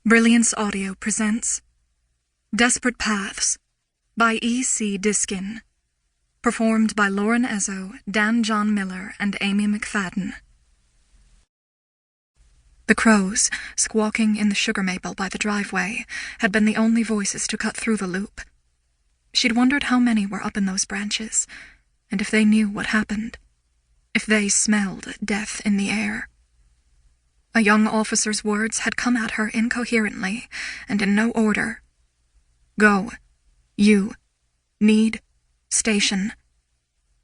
Brilliance Audio presents Desperate Paths by E.C. Diskin. Performed by Lauren Ezzo, Dan John Miller, and Amy McFadden. The crows, squawking in the sugar maple by the driveway, had been the only voices to cut through the loop. She'd wondered how many were up in those branches, and if they knew what happened. If they smelled death in the air. A young officer's words had come at her incoherently and in no order. Go. You. Need. Station.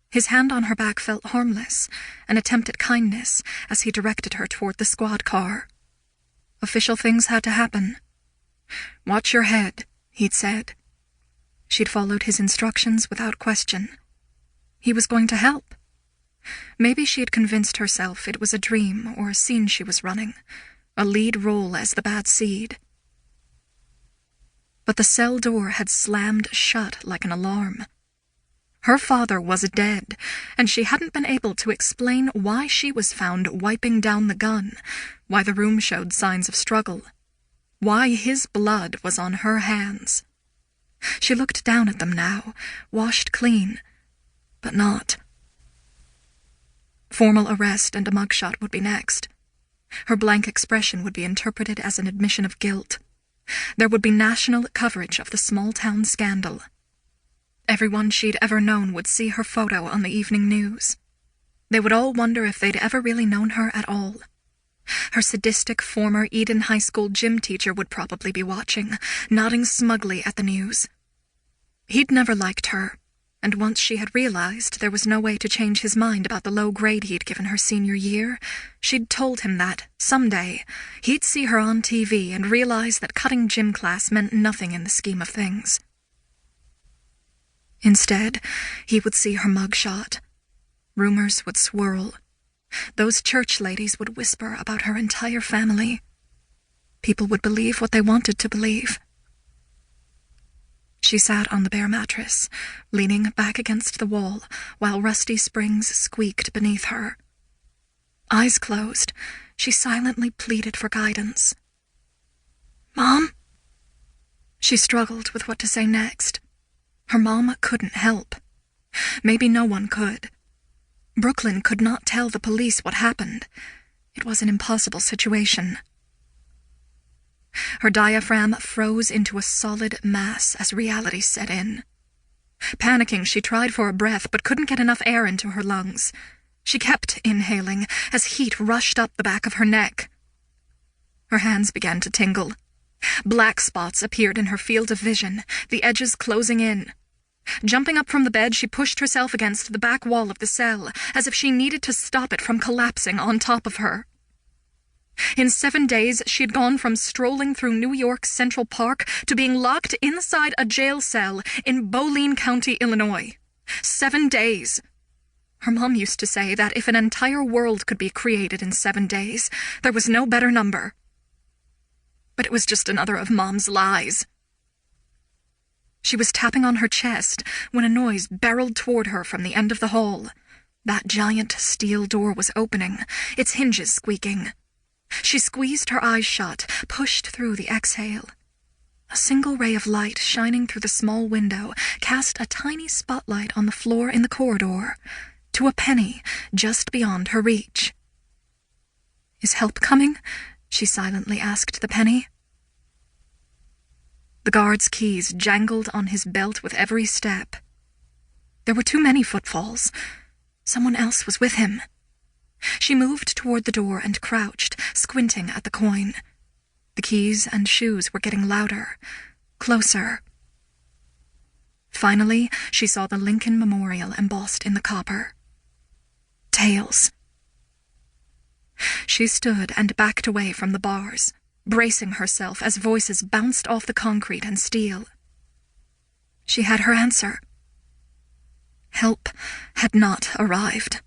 His hand on her back felt harmless, an attempt at kindness, as he directed her toward the squad car. Official things had to happen. Watch your head, he'd said. She'd followed his instructions without question. He was going to help. Maybe she had convinced herself it was a dream or a scene she was running, a lead role as the bad seed. But the cell door had slammed shut like an alarm. Her father was dead, and she hadn't been able to explain why she was found wiping down the gun, why the room showed signs of struggle, why his blood was on her hands. She looked down at them now, washed clean, but not. Formal arrest and a mugshot would be next. Her blank expression would be interpreted as an admission of guilt. There would be national coverage of the small-town scandal. Everyone she'd ever known would see her photo on the evening news. They would all wonder if they'd ever really known her at all. Her sadistic former Eden High School gym teacher would probably be watching, nodding smugly at the news. He'd never liked her. And once she had realized there was no way to change his mind about the low grade he'd given her senior year, she'd told him that, someday, he'd see her on TV and realize that cutting gym class meant nothing in the scheme of things. Instead, he would see her mugshot. Rumors would swirl. Those church ladies would whisper about her entire family. People would believe what they wanted to believe. She sat on the bare mattress, leaning back against the wall, while rusty springs squeaked beneath her. Eyes closed, she silently pleaded for guidance. Mom? She struggled with what to say next. Her mom couldn't help. Maybe no one could. Brooklyn could not tell the police what happened. It was an impossible situation. Her diaphragm froze into a solid mass as reality set in. Panicking, she tried for a breath but couldn't get enough air into her lungs. She kept inhaling as heat rushed up the back of her neck. Her hands began to tingle. Black spots appeared in her field of vision, the edges closing in. Jumping up from the bed, she pushed herself against the back wall of the cell, as if she needed to stop it from collapsing on top of her. In 7 days, she had gone from strolling through New York's Central Park to being locked inside a jail cell in Boline County, Illinois. 7 days. Her mom used to say that if an entire world could be created in 7 days, there was no better number. But it was just another of Mom's lies. She was tapping on her chest when a noise barreled toward her from the end of the hall. That giant steel door was opening, its hinges squeaking. She squeezed her eyes shut, pushed through the exhale. A single ray of light shining through the small window cast a tiny spotlight on the floor in the corridor, to a penny just beyond her reach. Is help coming? She silently asked the penny. The guard's keys jangled on his belt with every step. There were too many footfalls. Someone else was with him. She moved toward the door and crouched, squinting at the coin. The keys and shoes were getting louder, closer. Finally, she saw the Lincoln Memorial embossed in the copper. Tails. She stood and backed away from the bars, bracing herself as voices bounced off the concrete and steel. She had her answer. Help had not arrived.